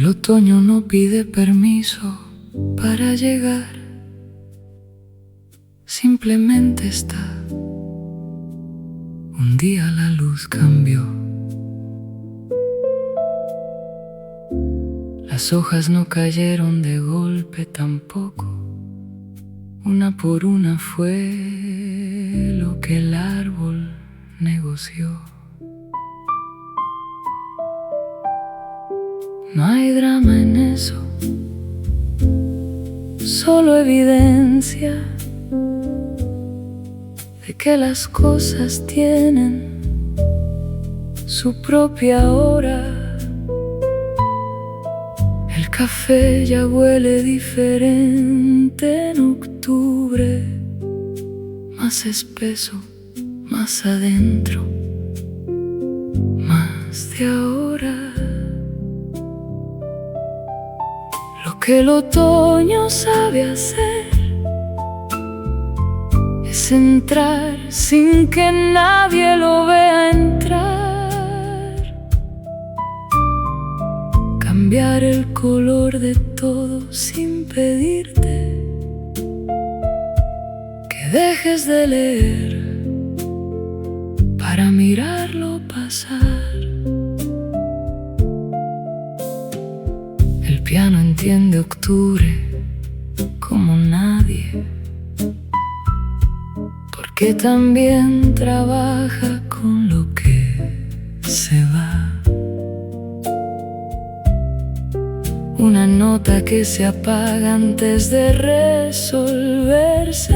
El otoño no pide permiso para llegar, simplemente está. Un día la luz cambió. Las hojas no cayeron de golpe tampoco. Una por una fue lo que el árbol negoció. No hay drama en eso, solo evidencia de que las cosas tienen su propia hora. El café ya huele diferente en octubre, más espeso, más adentro, más de ahora. Lo que el otoño sabe hacer es entrar sin que nadie lo vea entrar, cambiar el color de todo sin pedirte que dejes de leer para mirarlo pasar. El piano entiende octubre como nadie, porque también trabaja con lo que se va. Una nota que se apaga antes de resolverse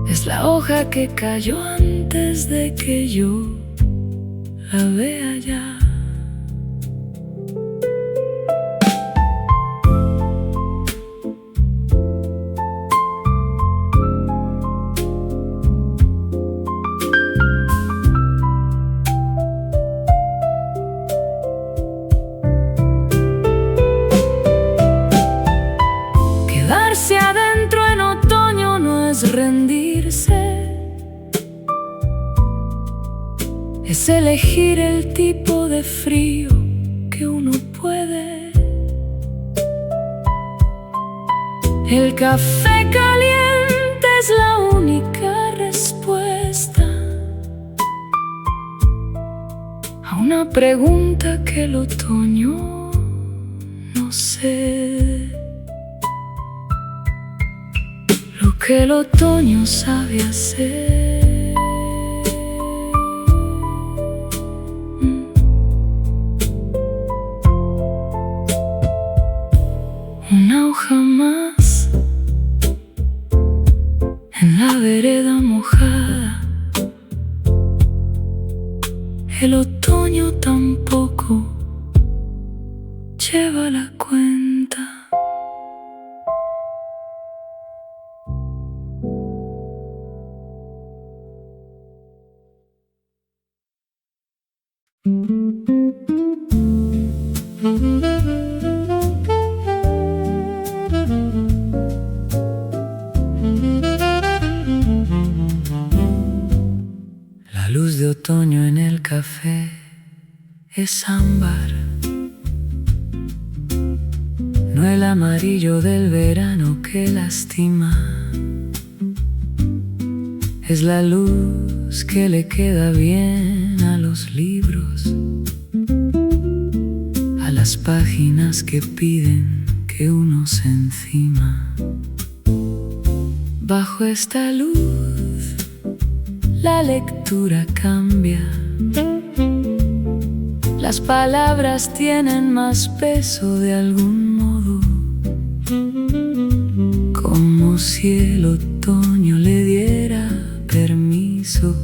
es la hoja que cayó antes de que yo la vea ya. Quedarse adentro en otoño no es rendirse, es elegir el tipo de frío que uno puede. El café caliente es la única respuesta a una pregunta que el otoño no sé. Lo que el otoño sabe hacer. Una hoja más en la vereda mojada. El otoño tampoco lleva la cuenta. La luz de otoño en el café es ámbar, no el amarillo del verano que lastima. Es la luz que le queda bien a los libros, a las páginas que piden que uno se encima. Bajo esta luz la lectura cambia, las palabras tienen más peso de algún modo, como si el otoño le diera permiso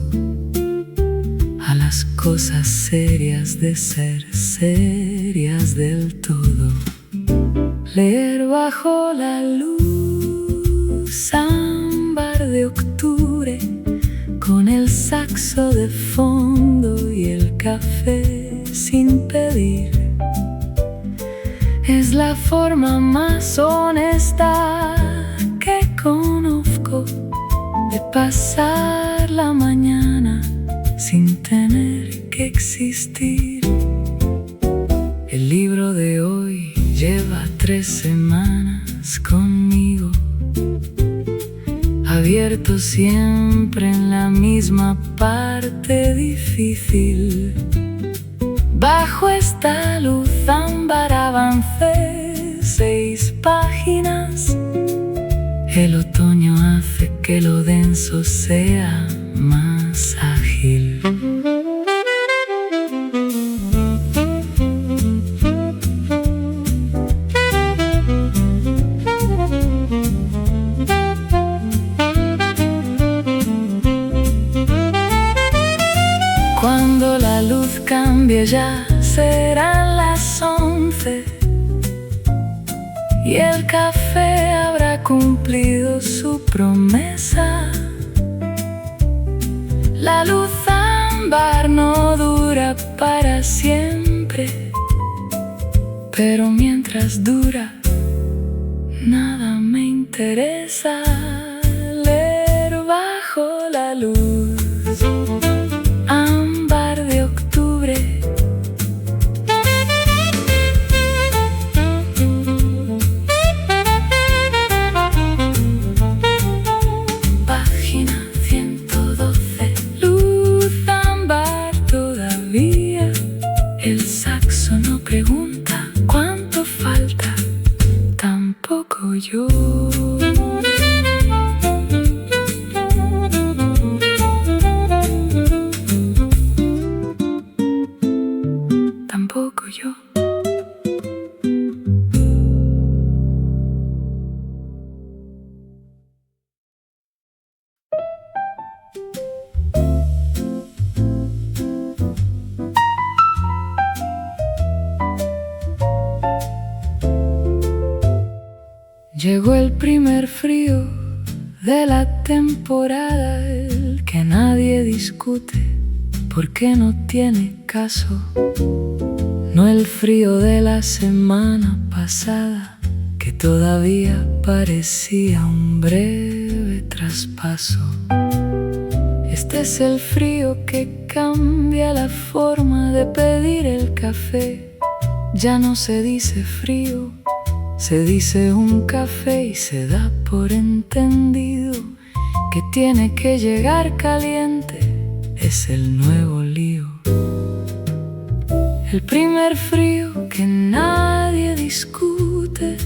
a las cosas serias de ser serias del todo. Leer bajo la luz ámbar de octubre, con el saxo de fondo y el café sin pedir, es la forma más honesta que conozco de pasar la mañana sin tener que existir. El 3 semanas conmigo, abierto siempre en la misma parte difícil. Bajo esta luz ámbar avancé 6 páginas. El otoño hace que lo denso sea más ágil. Cuando la luz cambie ya serán las 11 y el café habrá cumplido su promesa. La luz ámbar no dura para siempre, pero mientras dura, nada me interesa. Leer bajo la luz ámbar de octubre. Página 112. Luz ámbar todavía. El saxo no pregunta cuánto falta, tampoco yo. Tampoco yo. Llegó el primer frío de la temporada, el que nadie discute porque no tiene caso. No el frío de la semana pasada, que todavía parecía un breve traspaso. Este es el frío que cambia la forma de pedir el café. Ya no se dice frío, se dice un café y se da por entendido que tiene que llegar caliente. Es el nuevo lío. El primer frío que nadie discute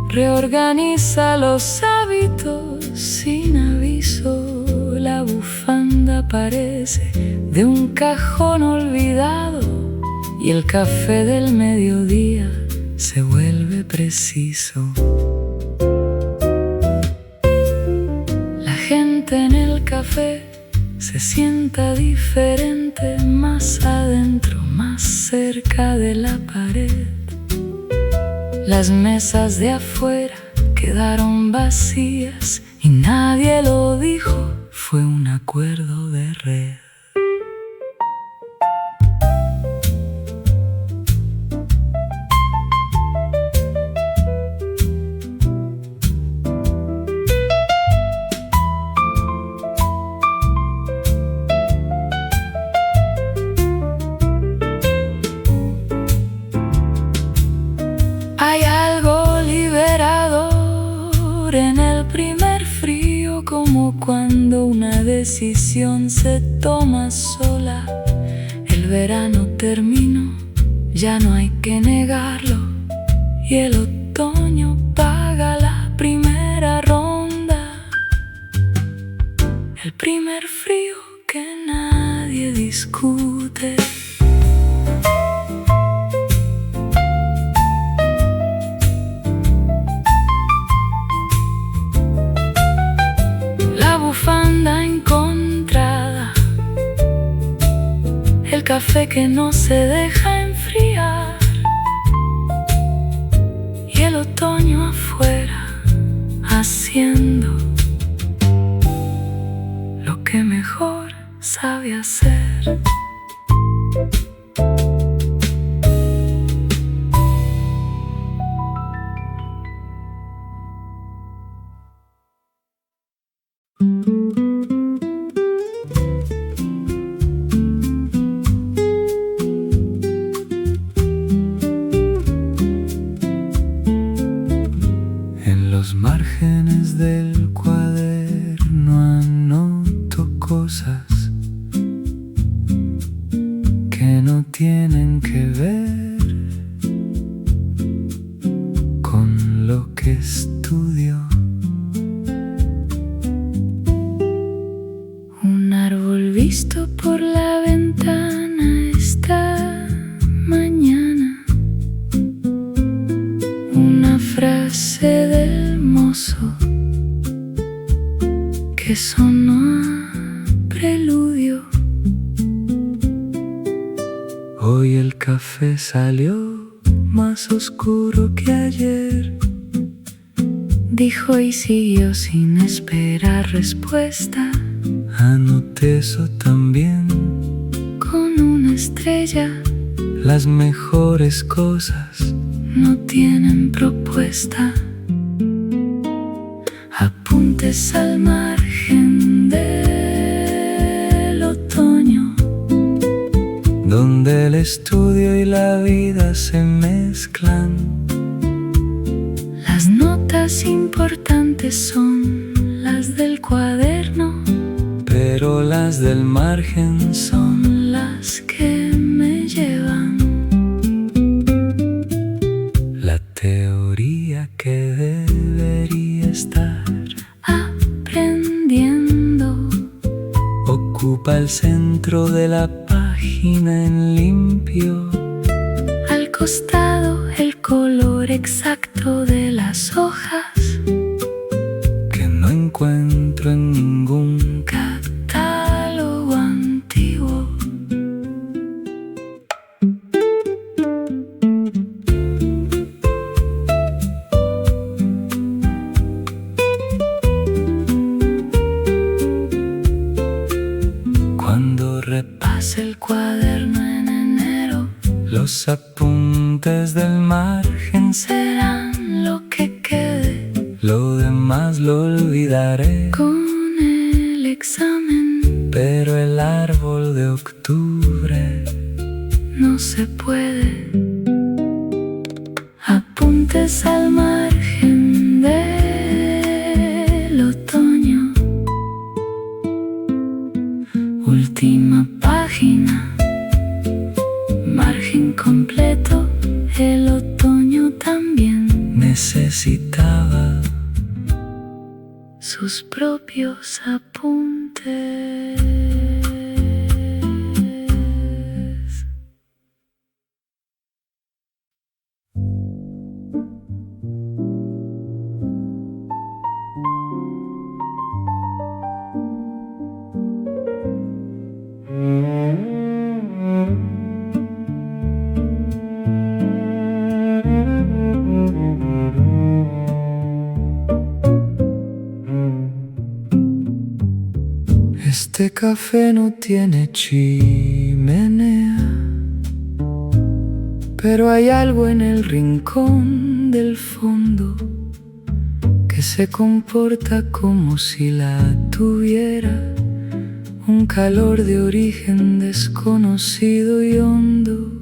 reorganiza los hábitos sin aviso. La bufanda aparece de un cajón olvidado y el café del mediodía se vuelve preciso. La gente en el café se sienta diferente, más adentro, más cerca de la pared. Las mesas de afuera quedaron vacías y nadie lo dijo, fue un acuerdo de red. Hay algo liberador en el primer frío, como cuando una decisión se toma sola. El verano terminó, ya no hay que negarlo, y el otoño paga la primera ronda. El primer frío que nadie discute. Bufanda encontrada, el café que no se deja enfriar y el otoño afuera haciendo lo que mejor sabe hacer. tienen que ver con lo que estudio. Un árbol visto por la ventana esta mañana, una frase del mozo que sonó a preludio. Hoy el café salió más oscuro que ayer, dijo y siguió sin esperar respuesta. Anoté eso también con una estrella. Las mejores cosas no tienen propuesta. Apuntes al margen del otoño, donde el estudio y la vida se mezclan. Las notas importantes son las del cuaderno, pero las del margen son las que me llevan. La teoría que debería estar aprendiendo ocupa el centro de la página en limpio. Al costado el color exacto de las hojas que no encuentro en ningún catálogo antiguo. Cuando repase el cuaderno en enero, los apuntes del margen serán lo que quede. Lo demás lo olvidaré con el examen, pero el árbol de octubre no se puede. Apuntes al margen del otoño, última página, margen completo. El otoño también necesitaba sus propios apuntes. Este café no tiene chimenea, pero hay algo en el rincón del fondo que se comporta como si la tuviera. Un calor de origen desconocido y hondo.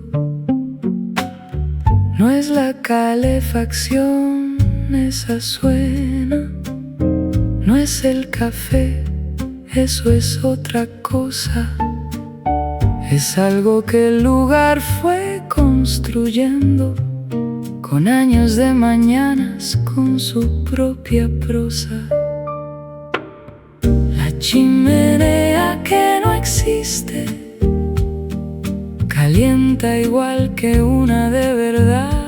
No es la calefacción, esa suena. No es el café, eso es otra cosa. Es algo que el lugar fue construyendo con años de mañanas, con su propia prosa. La chimenea que no existe calienta igual que una de verdad.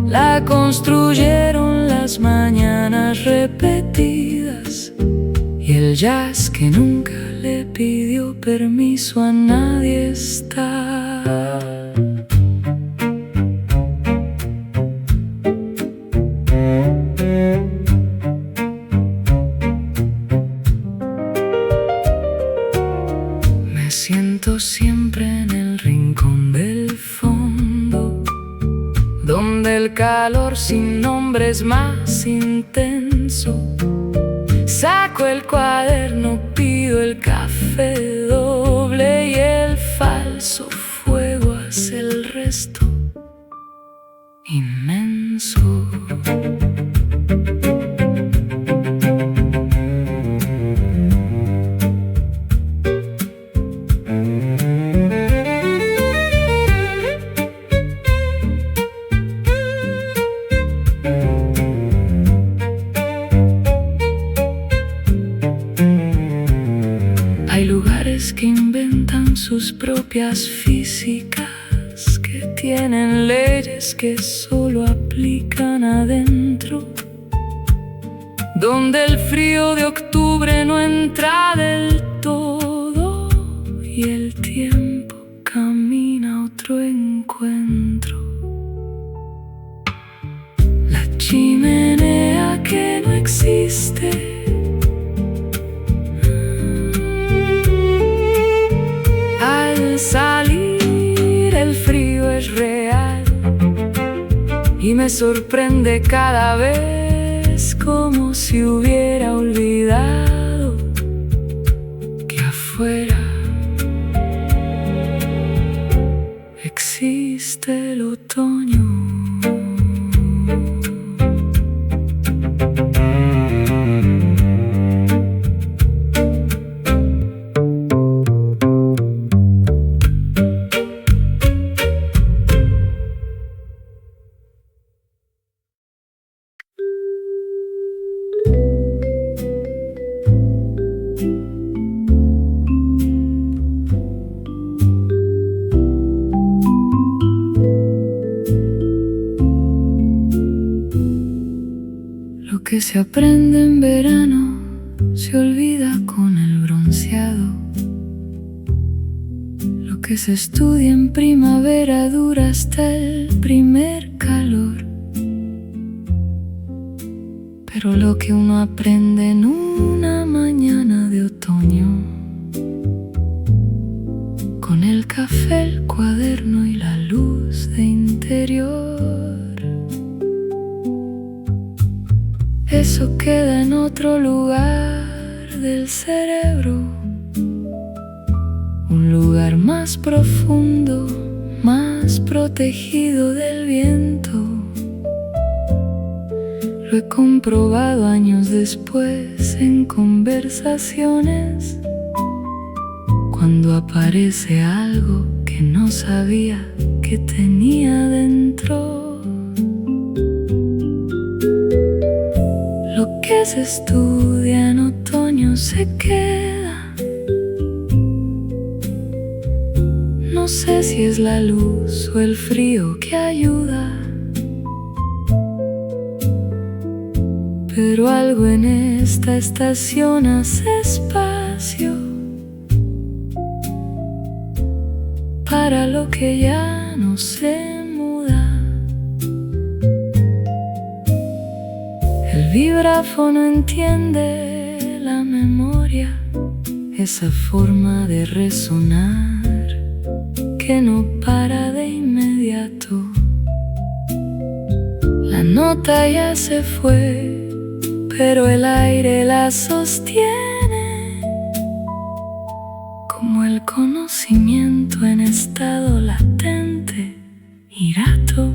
La construyeron las mañanas repetidas y el jazz que nunca le pidió permiso a nadie está. Me siento siempre en el rincón del fondo, donde el calor sin nombre es más intenso. Saco el cuaderno, pido el café doble y el falso fuego hace el resto inmenso. inventan sus propias físicas, que tienen leyes que solo aplican adentro, donde el frío de octubre no entra del todo y el tiempo camina a otro encuentro. La chimenea que no existe, al salir el frío es real y me sorprende cada vez, como si hubiera olvidado que afuera existe el otoño. Lo que se aprende en verano se olvida con el bronceado. Lo que se estudia en primavera dura hasta el primer calor. Pero lo que uno aprende en una mañana de otoño, con el café, el cuaderno y la luz de interior, eso queda en otro lugar del cerebro, un lugar más profundo, más protegido del viento. Lo he comprobado años después en conversaciones, cuando aparece algo que no sabía que tenía dentro. Lo que se estudia en otoño se queda. No sé si es la luz o el frío que ayuda, pero algo en esta estación hace espacio para lo que ya no se muda. El vibráfono entiende la memoria, esa forma de resonar que no para de inmediato. La nota ya se fue, pero el aire la sostiene, como el conocimiento en estado latente, irato.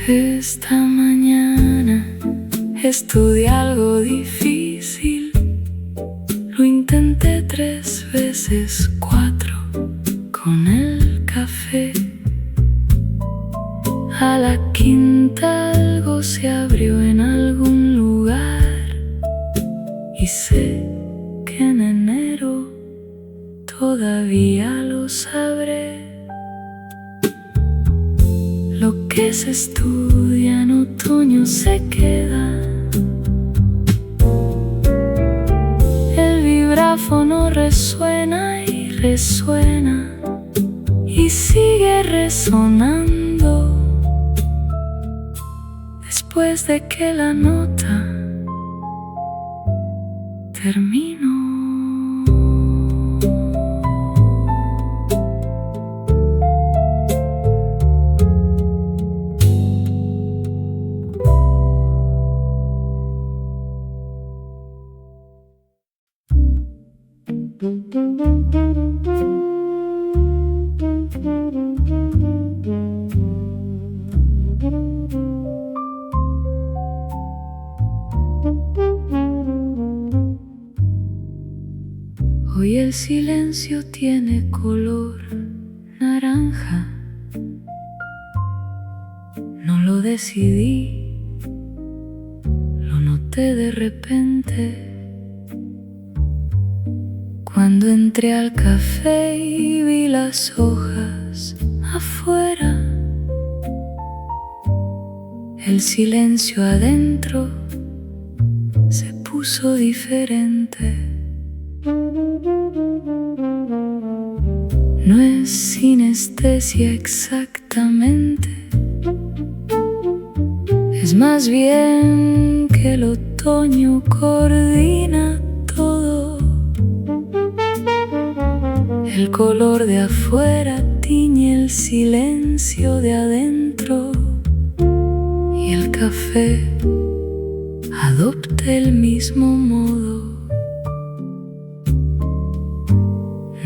Esta mañana estudié algo difícil. Lo intenté 3 veces, 4 con el café. A la quinta algo se abrió en algún lugar, y sé que en enero todavía lo sabré. Lo que se estudia en otoño se queda. El vibráfono resuena y resuena y sigue resonando después de que la nota terminó. Hoy el silencio tiene color naranja. No lo decidí, lo noté de repente. Cuando entré al café y vi las hojas afuera, el silencio adentro se puso diferente. No es sinestesia exactamente, es más bien que el otoño coordina todo. El color de afuera tiñe el silencio de adentro y el café adopta el mismo modo.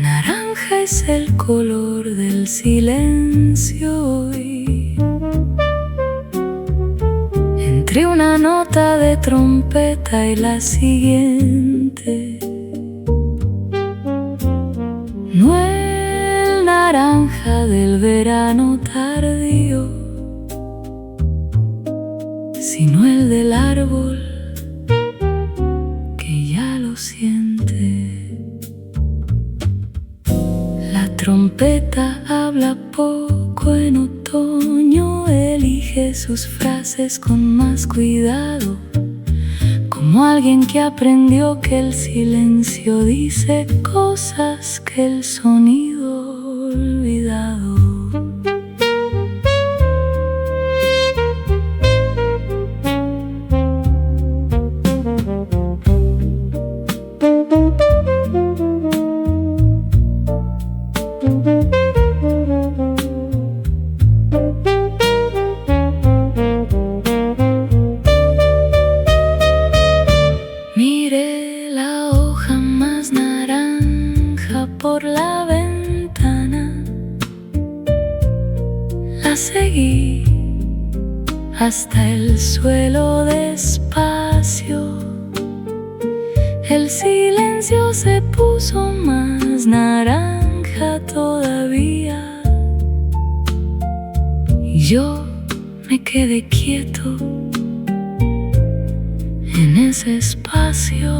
Naranja es el color del silencio hoy. Entre una nota de trompeta y la siguiente, no el naranja del verano tardío, sino el del árbol que ya lo siente. La trompeta habla poco en otoño, elige sus frases con más cuidado, como alguien que aprendió que el silencio dice cosas que el sonido ha olvidado. Miré la hoja más naranja por la ventana, la seguí hasta el suelo despacio. El silencio se puso más naranja todavía y yo me quedé quieto en ese espacio.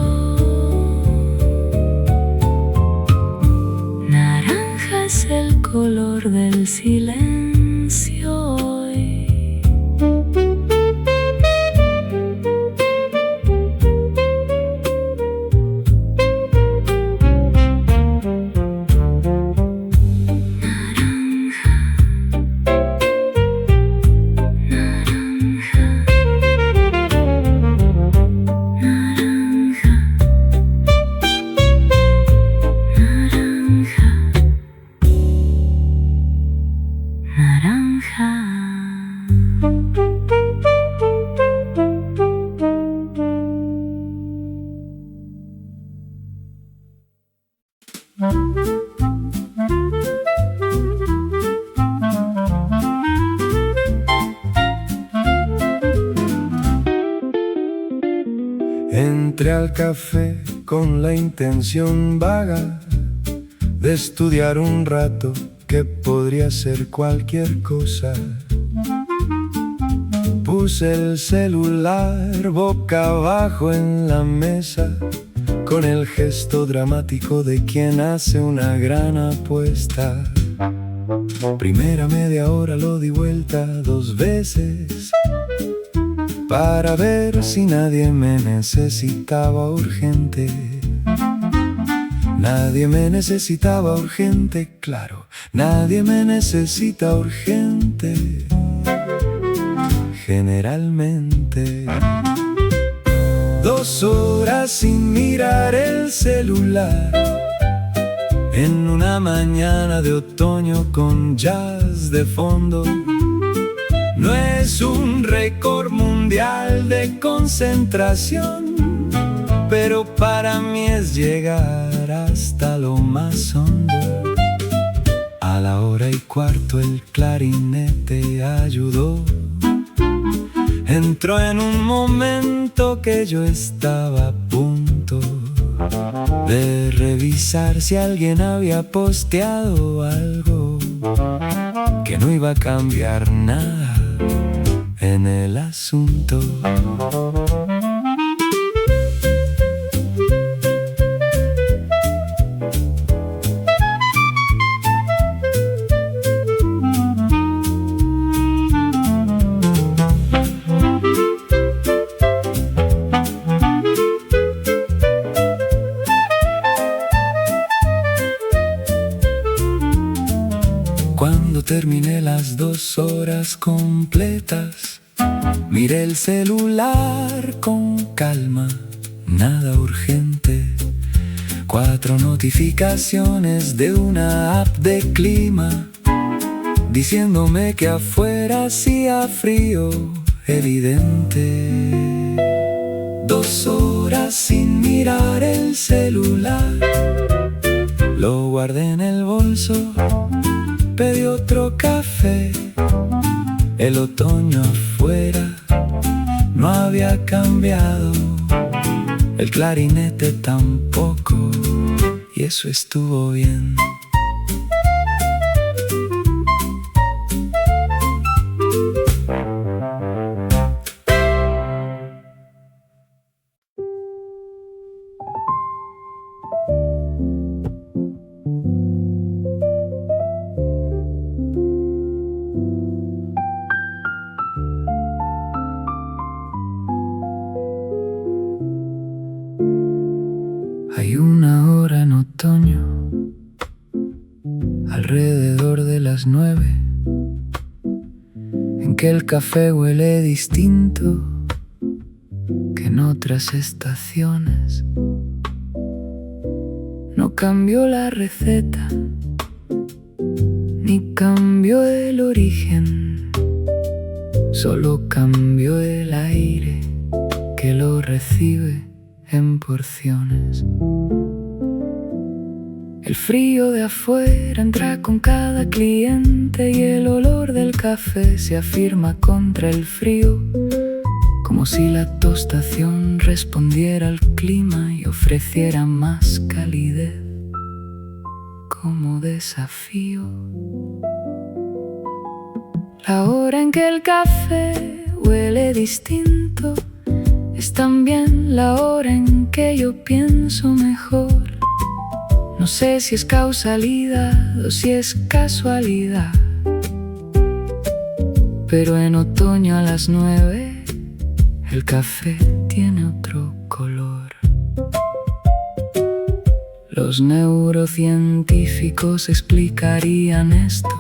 Naranja es el color del silencio hoy. Entré al café con la intención vaga de estudiar un rato que podría ser cualquier cosa. Puse el celular boca abajo en la mesa con el gesto dramático de quien hace una gran apuesta. Primera media hora lo di vuelta 2 veces para ver si nadie me necesitaba urgente. Nadie me necesitaba urgente, claro, nadie me necesita urgente, generalmente. 2 horas sin mirar el celular, en una mañana de otoño con jazz de fondo. No es un récord mundial de concentración, pero para mí es llegar llegar hasta lo más hondo. A la 1:15 el clarinete ayudó. Entró en un momento que yo estaba a punto de revisar si alguien había posteado algo que no iba a cambiar nada en el asunto. Cuando terminé las 2 horas completas, miré el celular con calma, nada urgente. 4 notificaciones de una app de clima, diciéndome que afuera hacía frío evidente. 2 horas sin mirar el celular, lo guardé en el bolso. Pedí otro café. El otoño afuera no había cambiado, el clarinete tampoco, y eso estuvo bien. Hay una hora en otoño, alrededor de las 9, en que el café huele distinto que en otras estaciones. No cambió la receta, ni cambió el origen, solo cambió el aire que lo recibe en porciones. El frío de afuera entra con cada cliente y el olor del café se afirma contra el frío, como si la tostación respondiera al clima y ofreciera más calidez como desafío. La hora en que el café huele distinto es también la hora en que yo pienso mejor. No sé si es causalidad o si es casualidad, pero en otoño a las 9 el café tiene otro color. Los neurocientíficos explicarían esto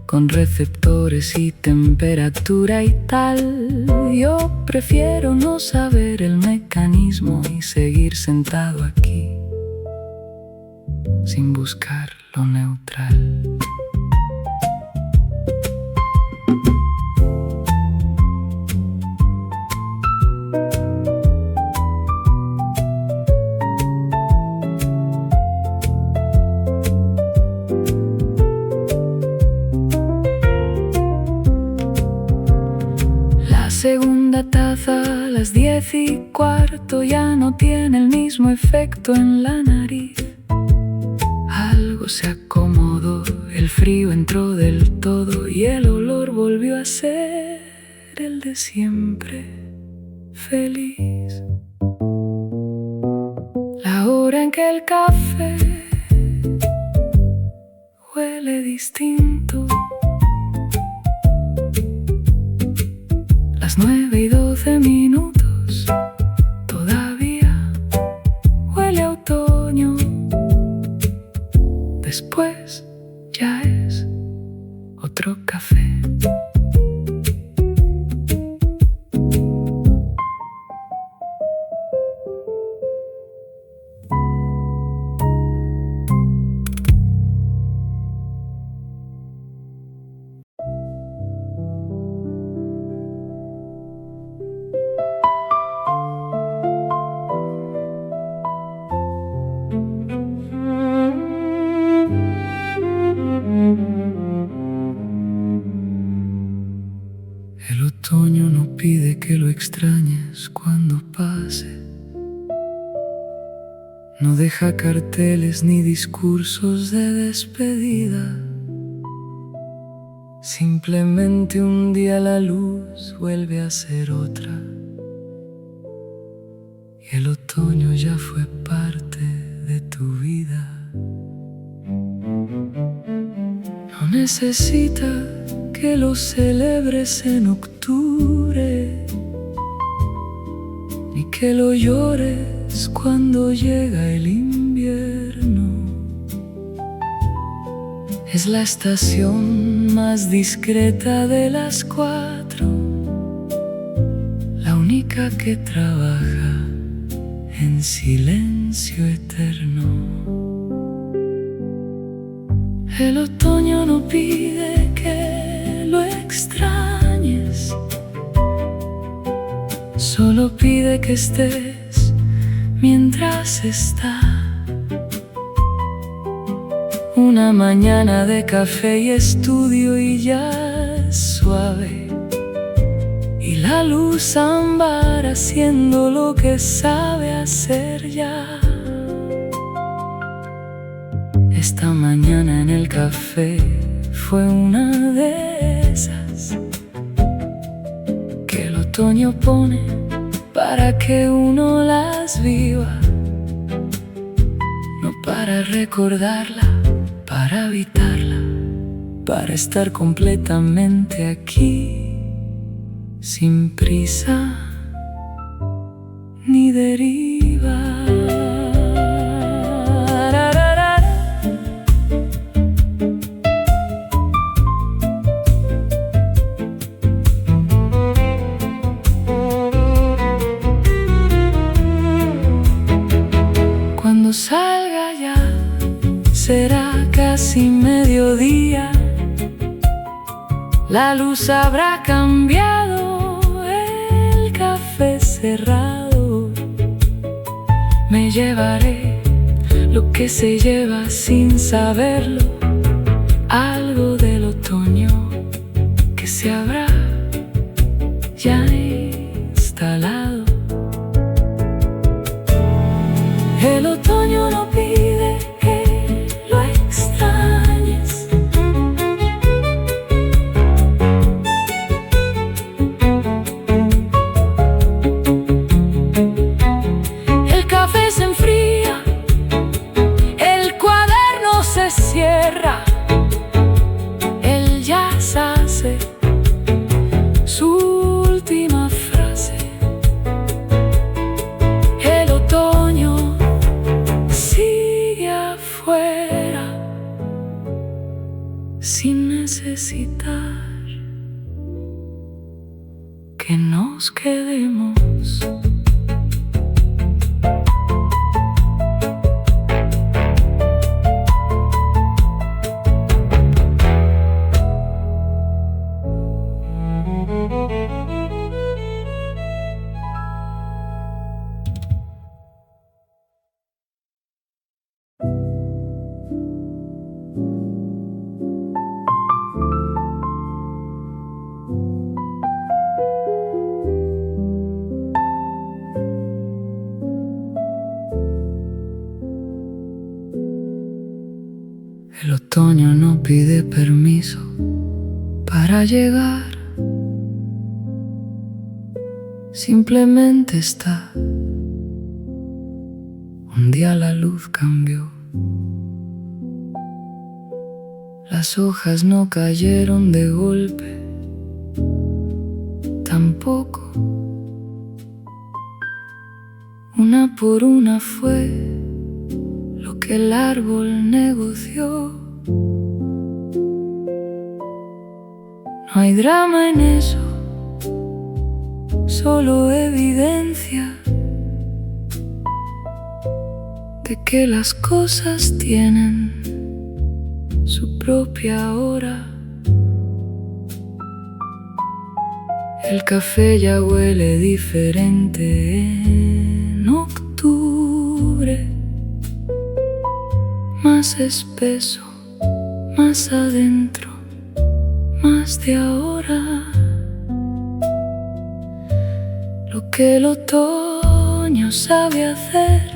con receptores y temperatura y tal. Yo prefiero no saber el mecanismo y seguir sentado aquí sin buscar lo neutral. La segunda taza a las 10:15 ya no tiene el mismo efecto en la nariz. Algo se acomodó, el frío entró del todo y el olor volvió a ser el de siempre, feliz. La hora en que el café huele distinto, las 9:12, todavía huele a otoño. Después ya es otro café. que lo extrañes cuando pase. No deja carteles ni discursos de despedida. Simplemente un día la luz vuelve a ser otra. Y el otoño ya fue parte de tu vida. No necesita que lo celebres en octubre, ni que lo llores cuando llega el invierno. Es la estación más discreta de las 4, la única que trabaja en silencio eterno. El otoño no pide que lo extrañes, solo pide que estés mientras está. Una mañana de café y estudio y ya es suave, y la luz ámbar haciendo lo que sabe hacer ya. Esta mañana en el café fue una de esas que el otoño pone para que uno las viva, no para recordarla, para evitarla, para estar completamente aquí, sin prisa ni deriva. Cuando salga ya será casi mediodía, la luz habrá cambiado, el café cerrado. Me llevaré lo que se lleva sin saberlo, algo del otoño que se habrá ya instalado. El otoño no pide que lo extrañes, el café se enfría, el cuaderno se cierra, el jazz hace su última frase. El otoño sigue afuera sin necesitar que nos quedemos. El otoño no pide permiso para llegar, simplemente está. Un día la luz cambió, las hojas no cayeron de golpe, tampoco. Una por una fue lo que el árbol negoció. No hay drama en eso, solo evidencia de que las cosas tienen su propia hora. El café ya huele diferente en octubre, más espeso, más adentro, más de ahora. que el otoño sabe hacer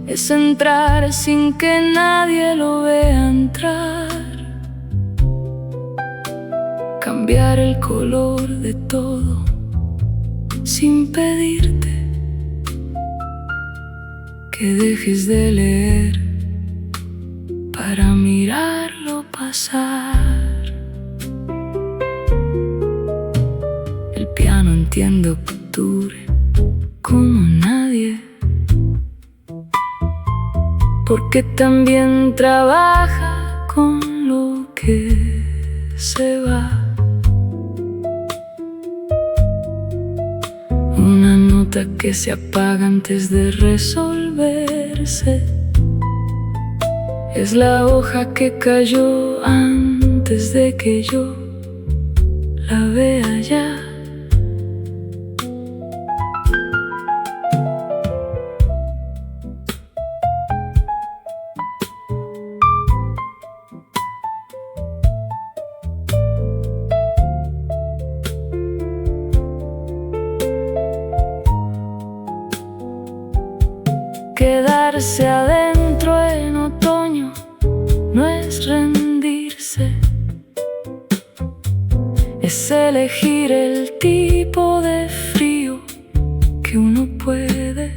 es entrar sin que nadie lo vea entrar, cambiar el color de todo sin pedirte que dejes de leer para mirarlo pasar. El piano entiende octubre como nadie, porque también trabaja con lo que se va. Una nota que se apaga antes de resolverse es la hoja que cayó antes de que yo la vea ya. Quedarse adentro en otoño no es rendirse, es elegir el tipo de frío que uno puede.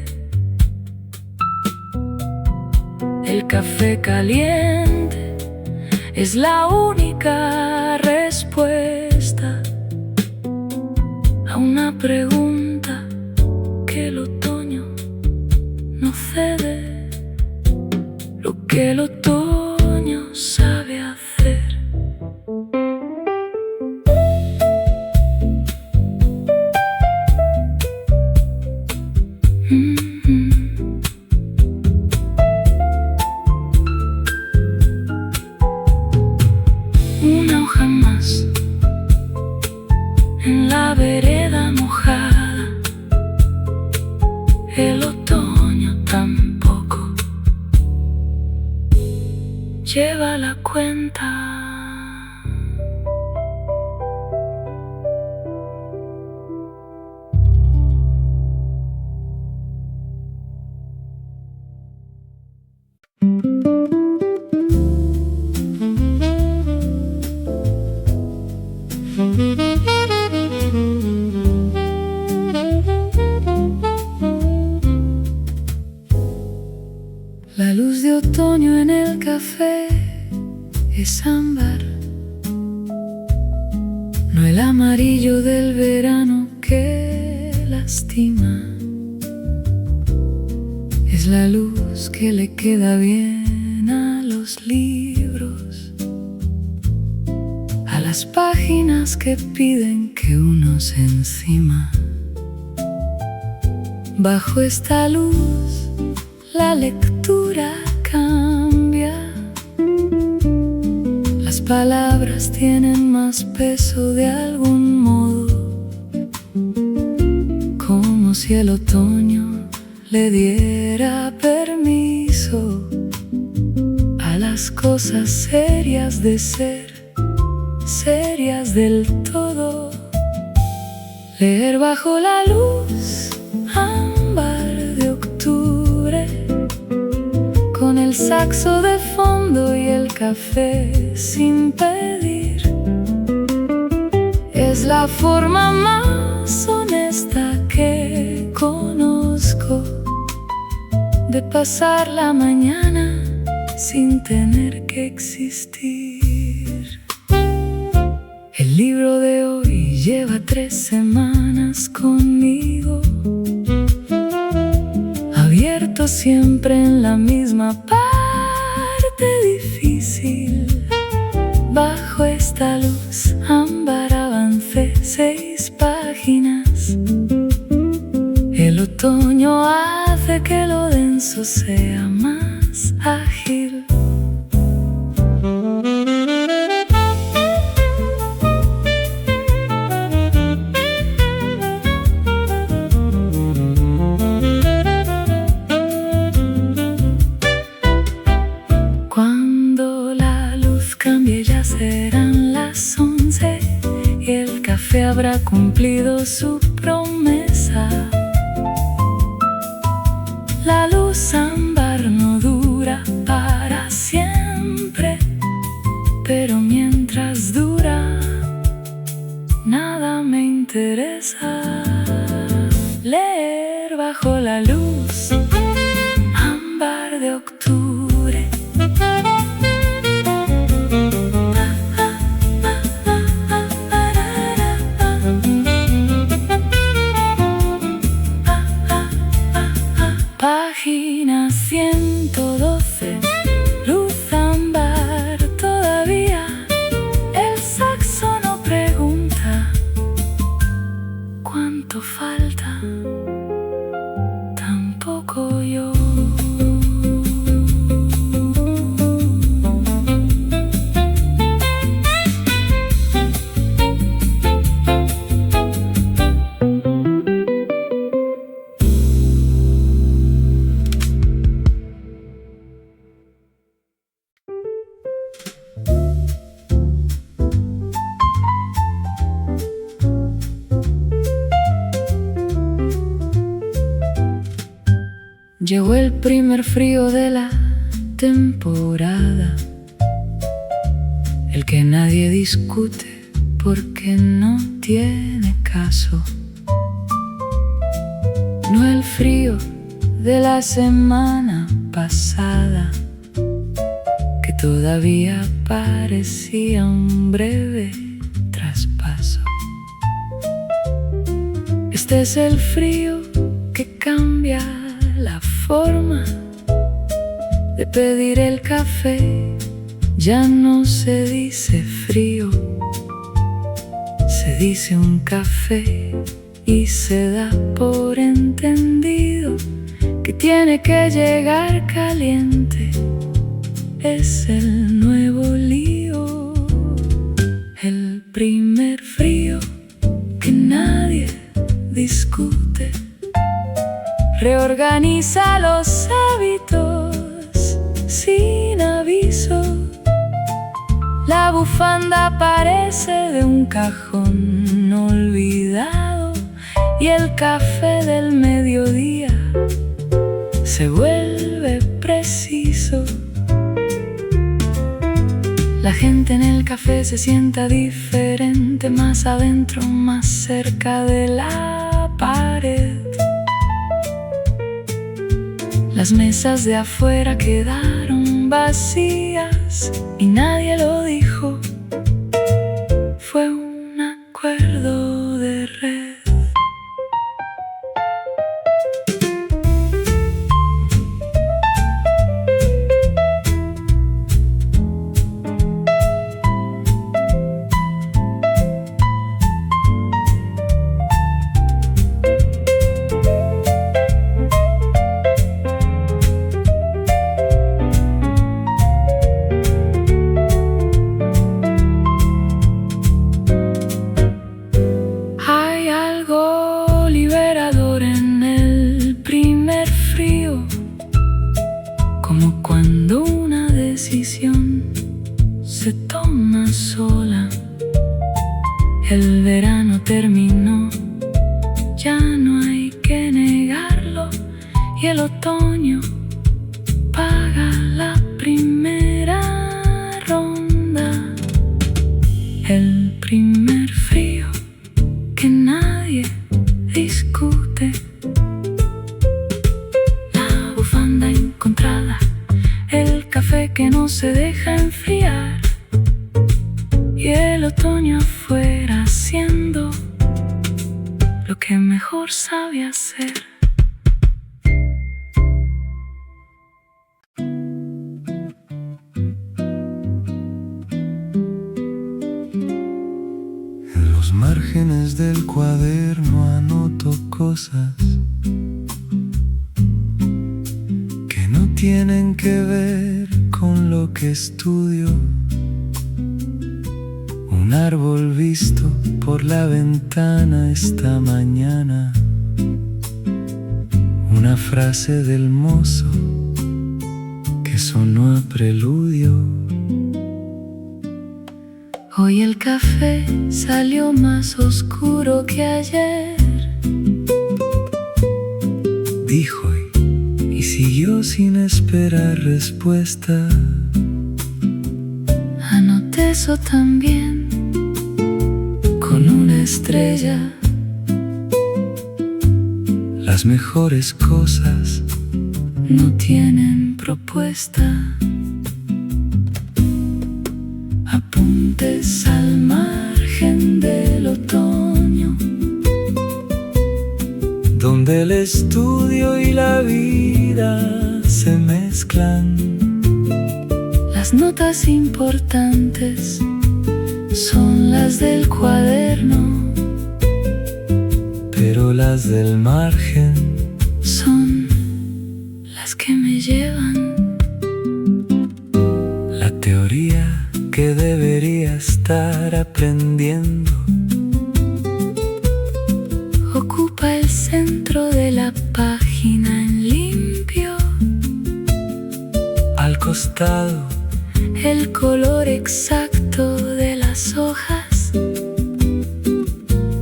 El café caliente es la única respuesta a una pregunta que el otoño no cede, lo que el otoño sabe hacer. Una hoja más en la vereda mojada, el otoño tampoco lleva la cuenta. La luz de otoño en el café es ámbar, no el amarillo del verano que lastima. Es la luz que le queda bien a los libros, a las páginas que piden que uno se encima. Bajo esta luz la lectura cambia, las palabras tienen más peso de algún modo, como si el otoño le diera permiso a las cosas serias de ser serias del todo. Leer bajo la luz ámbar de octubre, con el saxo de fondo y el café sin pedir, es la forma más honesta que conozco de pasar la mañana sin tener que existir. El libro de hoy lleva 3 semanas conmigo, abierto siempre en la misma parte difícil. Bajo esta luz ámbar avancé 6 páginas. El otoño hace que lo denso sea más ágil. Serán las 11 y el café habrá cumplido su promesa. La luz ámbar no dura para siempre, pero mientras dura, nada me interesa. Leer bajo la luz ámbar de octubre. Página 112, luz ámbar todavía. El saxo no pregunta cuánto falta, tampoco yo. Llegó el primer frío de la temporada, el que nadie discute porque no tiene caso. No el frío de la semana pasada, que todavía parecía un breve traspaso. Este es el frío que cambia la forma de pedir el café. Ya no se dice frío, se dice un café, y se da por entendido que tiene que llegar caliente. Es el nuevo lío, el primer frío que nadie discute. Reorganiza los hábitos sin aviso. La bufanda aparece de un cajón olvidado, y el café del mediodía se vuelve preciso. La gente en el café se sienta diferente, más adentro, más cerca de la pared. Las mesas de afuera quedaron vacías y nadie lo dijo. Fue un acuerdo de red. Como cuando una decisión se toma sola. El verano terminó, ya no hay que negarlo, y el otoño paga la primera ronda. El primer frío que nadie discute. Encontrada, el café que no se deja enfriar, y el otoño afuera haciendo lo que mejor sabe hacer. En los márgenes del cuaderno anoto cosas tienen que ver con lo que estudio. Un árbol visto por la ventana esta mañana, una frase del mozo que sonó a preludio. Hoy el café salió más oscuro que ayer, dijo y siguió sin esperar respuesta. Anoté eso también con una estrella. Las mejores cosas no tienen propuesta. Apuntes al margen del otoño, donde el estudio y la vida se mezclan. Las notas importantes son las del cuaderno, pero las del margen son las que me llevan. La teoría que debería estar aprendiendo ocupa el centro de la página en limpio. Al costado, el color exacto de las hojas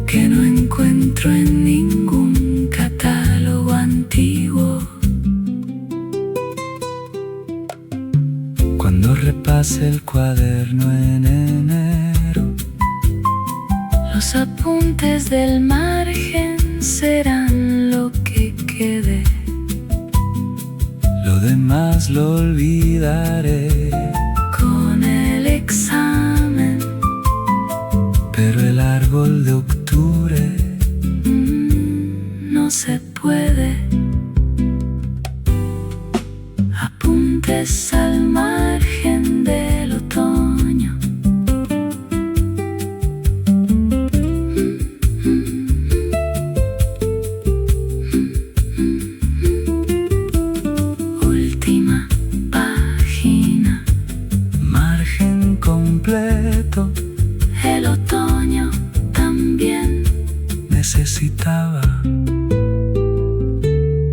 que no encuentro en ningún catálogo antiguo. Cuando repase el cuaderno en enero, los apuntes del margen serán lo que quede. Lo demás lo olvidaré Con el examen, pero el árbol de octubre no se puede. Apuntes al margen del otoño. Última página. margen completo. El otoño también Necesitaba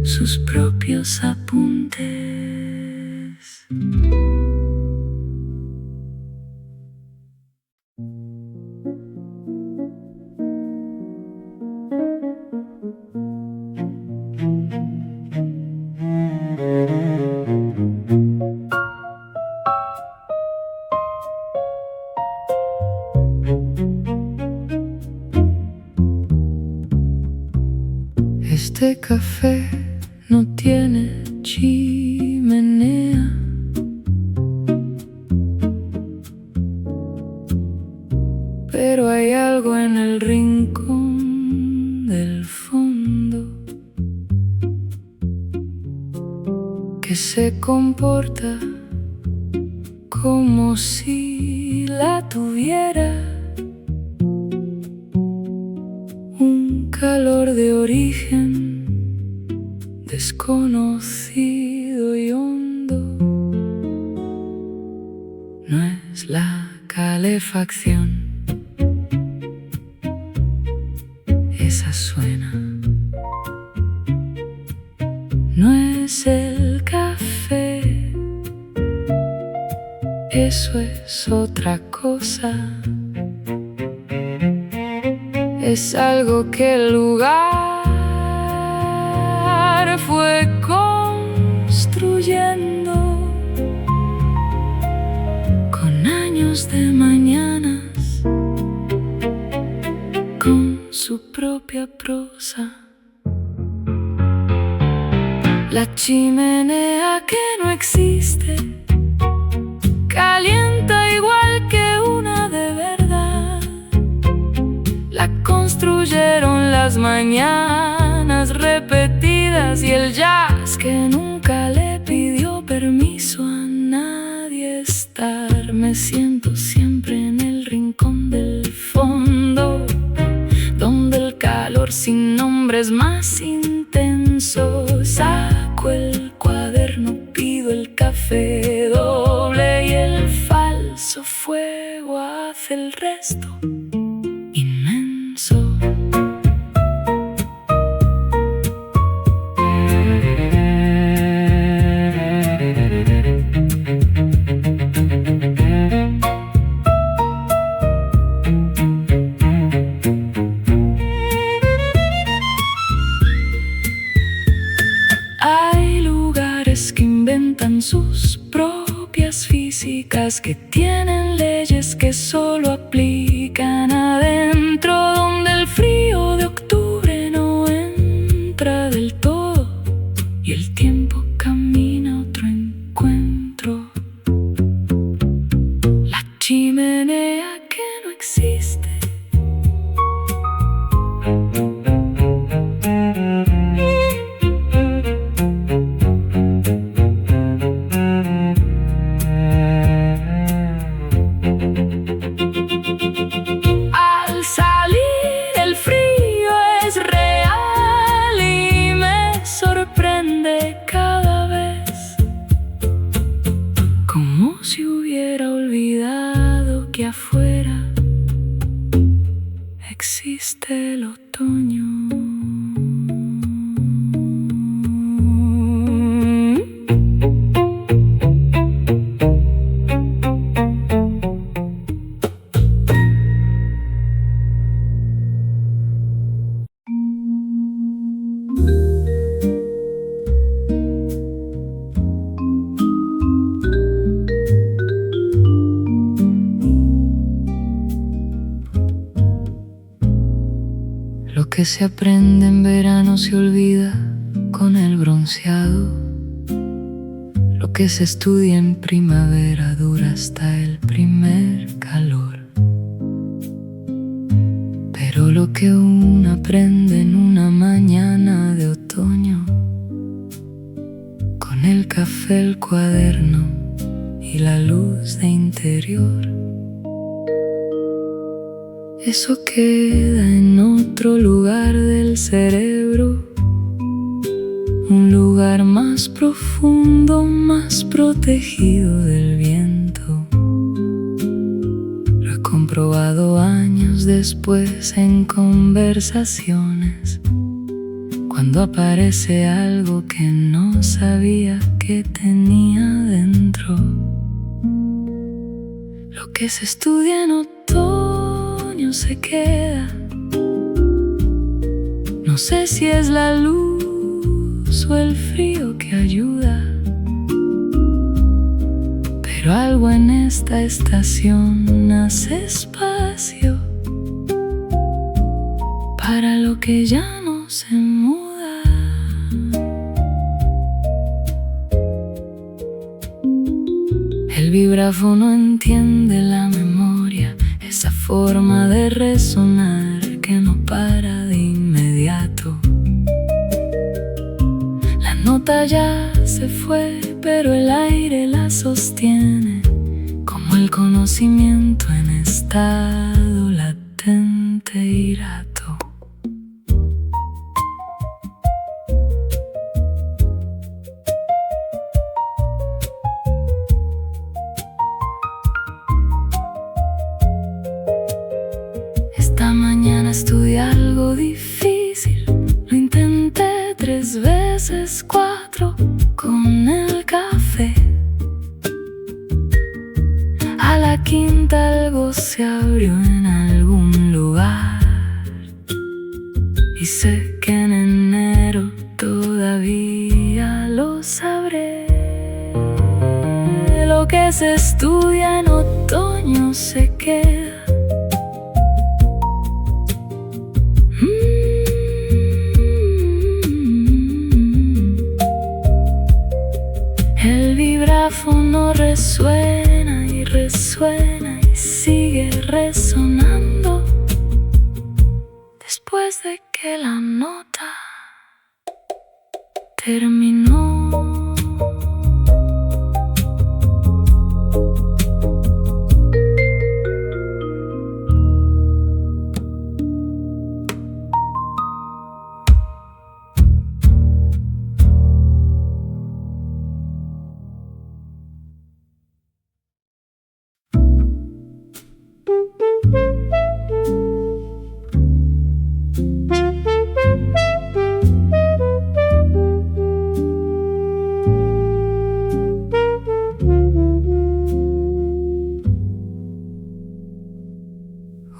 sus propios apuntes. Este café no tiene chimenea, pero hay algo en el rincón del fondo que se comporta como si la tuviera. Un calor de origen desconocido y hondo. No es la calefacción, esa suena. No es el café, eso es otra cosa. Es algo que el lugar fue construyendo con años de mañanas, con su propia prosa. La chimenea que no existe calienta igual que una de verdad. La construyeron las mañanas repetidas y el jazz que nunca le pidió permiso a nadie estar. Me siento siempre en el rincón del fondo, donde el calor sin nombre es más intenso. Saco el cuaderno, pido el café doble y el falso fuego hace el resto inmenso. inventan sus propias físicas, que tienen leyes que solo aplican adentro, donde el frío de octubre no entra del todo y el tiempo camina a otro encuentro. La chimenea que no existe, al salir el frío es real y me sorprende cada vez, como si hubiera olvidado que afuera existe el otoño. Lo que se aprende en verano se olvida con el bronceado. Lo que se estudia en primavera dura hasta el primer calor. Pero lo que uno aprende en una mañana de otoño, con el café, el cuaderno y la luz de interior, eso queda en otro lugar del cerebro, un lugar más profundo, más protegido del viento. Lo he comprobado años después en conversaciones, cuando aparece algo que no sabía que tenía dentro. Lo que se estudia en otoño se queda. No sé si es la luz o el frío que ayuda, pero algo en esta estación hace espacio para lo que ya no se muda. El vibráfono entiende la memoria, esa forma de resonar que no para de inmediato. La nota ya se fue, pero el aire la sostiene, como el conocimiento en estado latente irato. Esta mañana estudié algo difícil, lo intenté 3 veces, 4 con el café. A la quinta algo se abrió en algún lugar, y sé que en enero todavía lo sabré. Lo que se estudia en otoño se queda. El vibráfono resuena y resuena y sigue resonando después de que la nota terminó.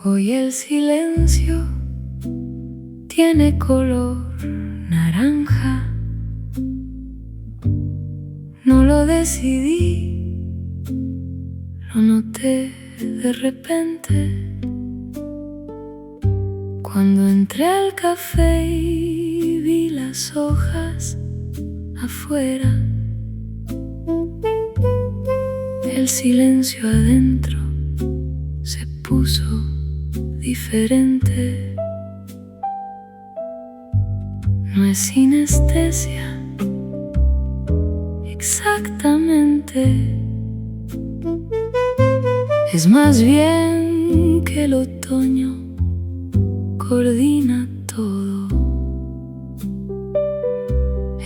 Hoy el silencio tiene color naranja. No lo Lo decidí, lo noté de repente, cuando entré al café y vi las hojas afuera, el silencio adentro se puso diferente. No es sinestesia exactamente, es más bien que el otoño coordina todo.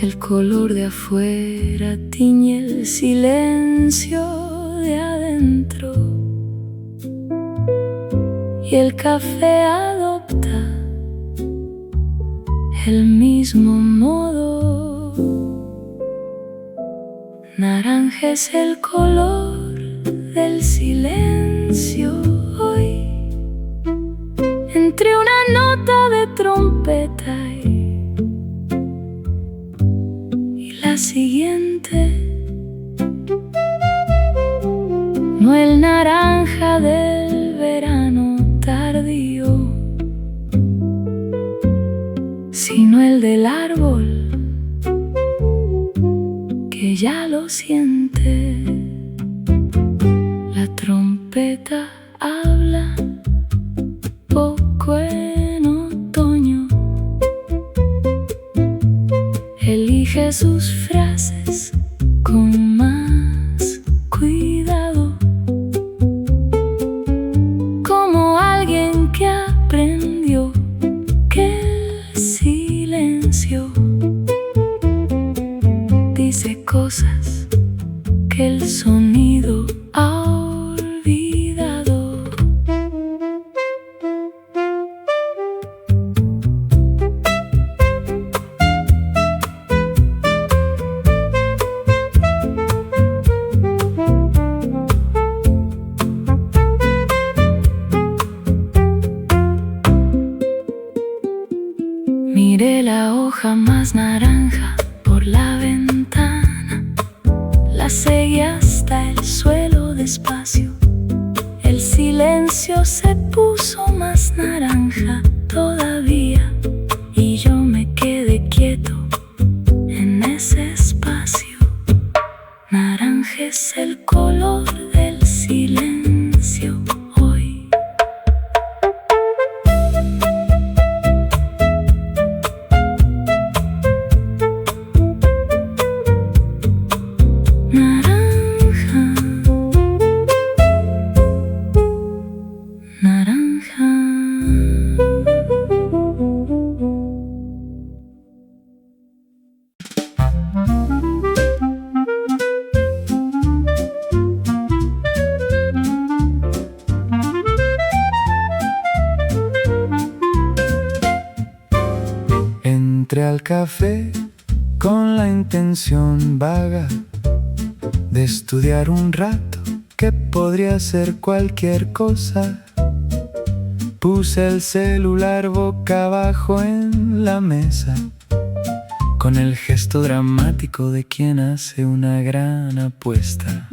El color de afuera tiñe el silencio de adentro, y el café adopta el mismo modo. Naranja es el color del silencio hoy, entre una nota de trompeta y la siguiente. No el naranja del verano tardío, sino el del árbol que ya lo siente. La trompeta habla poco en otoño, elige sus frases con más cuidado, como alguien que aprendió que el silencio dice cosas que el sonido ha olvidado. Miré la hoja más naranja por la ventana, la seguí hasta el suelo despacio. El silencio se puso más naranja todavía, y yo me quedé quieto en ese espacio. Naranja es el color del silencio hoy. Naranja. Entré al café con la intención vaga de estudiar un rato, que podría ser cualquier cosa. Puse el celular boca abajo en la mesa, con el gesto dramático de quien hace una gran apuesta.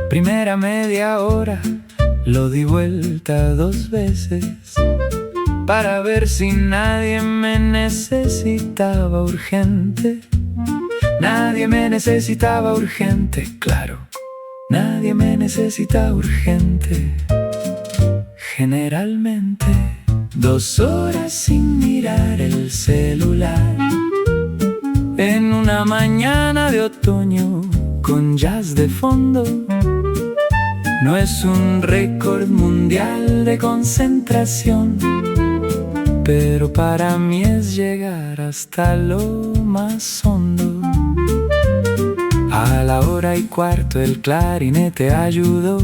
Primera media hora lo di vuelta 2 veces, para ver si nadie me necesitaba urgente. Nadie me necesitaba urgente, claro. Nadie me necesita urgente. Generalmente 2 horas sin mirar el celular, en una mañana de otoño con jazz de fondo. No es un récord mundial de concentración, pero para mí es llegar hasta lo más hondo. A la 1:15 el clarinete ayudó.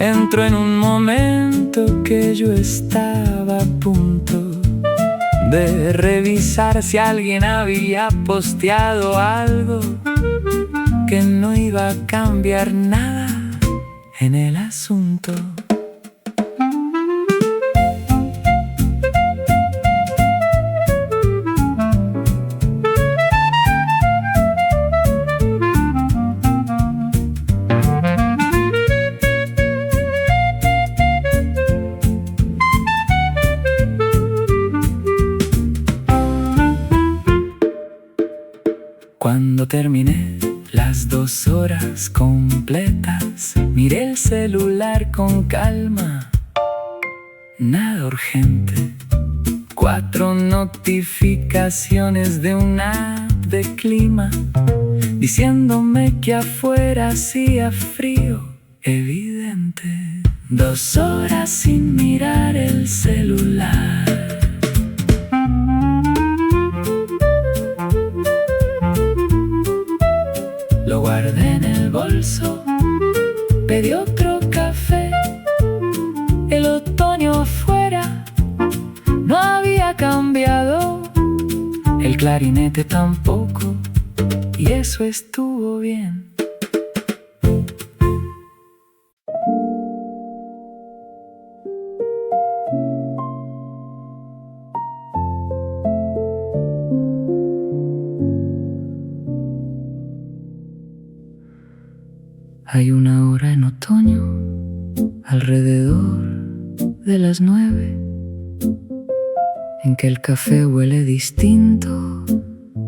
Entró en un momento que yo estaba a punto de revisar si alguien había posteado algo que no iba a cambiar nada en el asunto. terminé las 2 horas completas, miré el celular con calma. Nada urgente. 4 notificaciones de una app de clima diciéndome que afuera hacía frío evidente. 2 horas sin mirar el celular. Lo guardé en el bolso, pedí otro café. El otoño afuera no había cambiado, el clarinete tampoco, y eso estuvo bien. Hay una hora en otoño, alrededor de las 9, en que el café huele distinto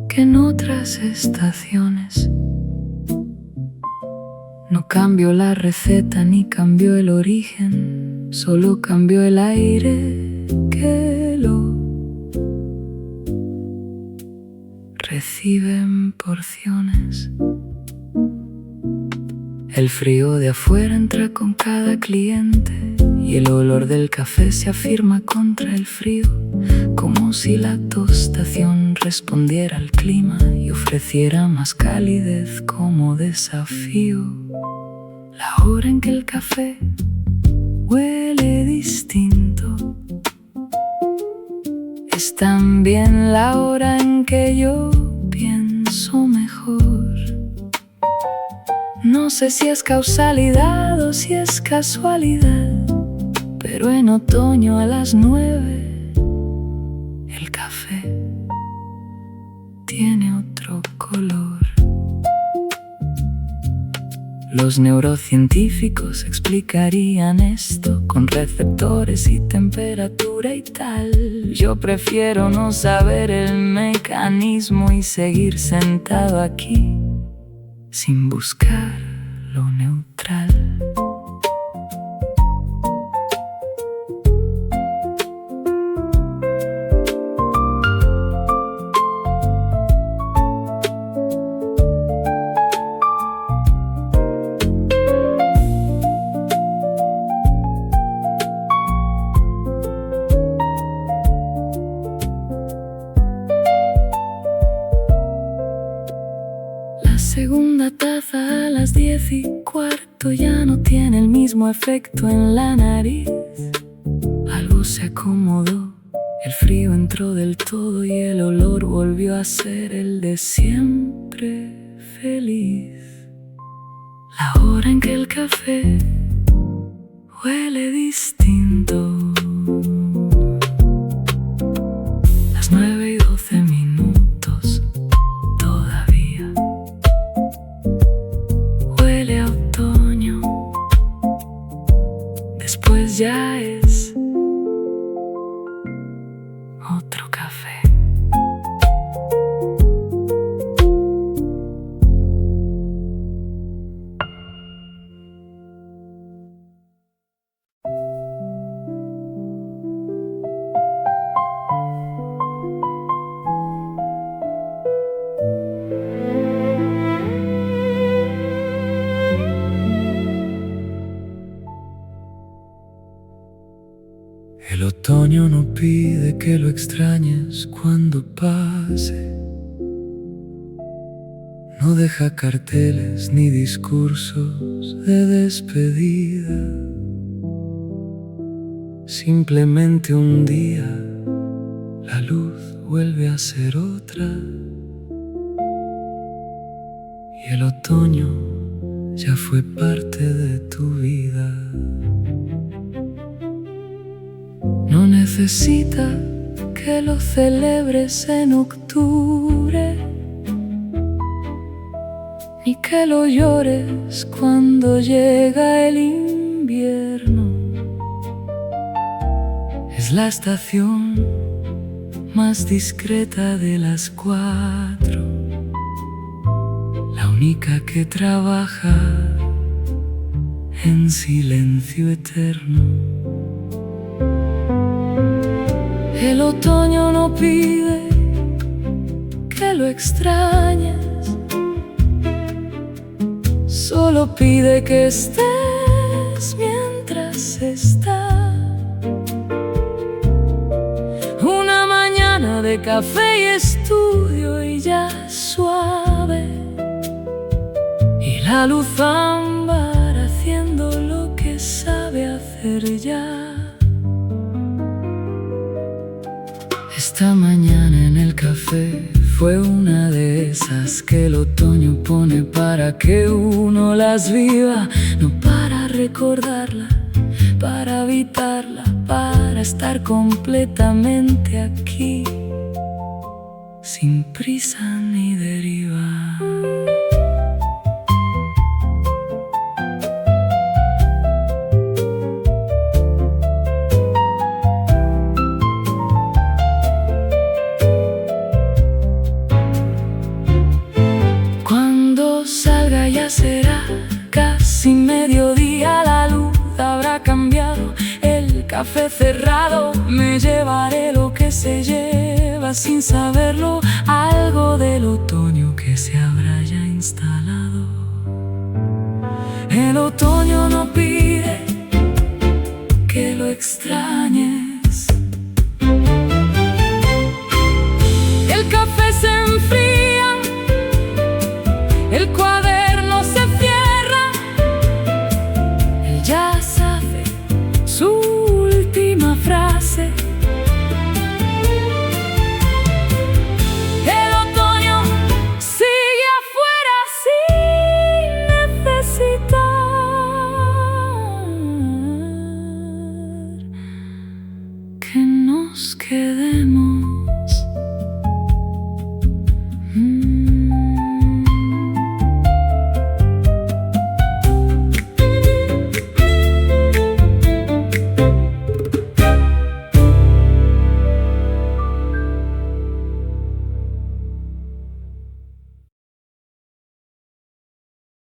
que en otras estaciones. No cambió la receta ni cambió el origen, solo cambió el aire que lo recibe en porciones. El frío de afuera entra con cada cliente y el olor del café se afirma contra el frío, como si la tostación respondiera al clima y ofreciera más calidez como desafío. La hora en que el café huele distinto es también la hora en que yo pienso mejor. No sé si es causalidad o si es casualidad, pero en otoño a las 9 el café tiene otro color. Los neurocientíficos explicarían esto con receptores y temperatura y tal. Yo prefiero no saber el mecanismo y seguir sentado aquí sin buscar lo neutral. La segunda taza a las 10:15 ya no tiene el mismo efecto en la nariz. Algo se acomodó, el frío entró del todo y el olor volvió a ser el de siempre feliz. La hora en que el café huele distinto. Las 9:12 todavía. Huele a otoño. Después ya es otro café. El otoño no pide que lo extrañes cuando pase. No deja carteles ni discursos de despedida. Simplemente un día la luz vuelve a ser otra y el otoño ya fue parte de tu vida. No necesita que lo celebres en octubre, ni que lo llores cuando llega el invierno. Es la estación más discreta de las 4 única que trabaja en silencio eterno. El otoño no pide que lo extrañes, solo pide que estés mientras está. Una mañana de café y estudio y ya suave, y la luz ámbar haciendo lo que sabe hacer ya. Esta mañana en el café fue una de esas que el otoño pone para que uno las viva, no para recordarla, para habitarla, para estar completamente aquí, sin prisa ni deriva. Cuando salga ya será casi mediodía, la luz habrá cambiado, el café cerrado. Me llevaré lo que se lleva sin saberlo, algo del otoño que se habrá ya instalado. El otoño no pide que lo extrañe,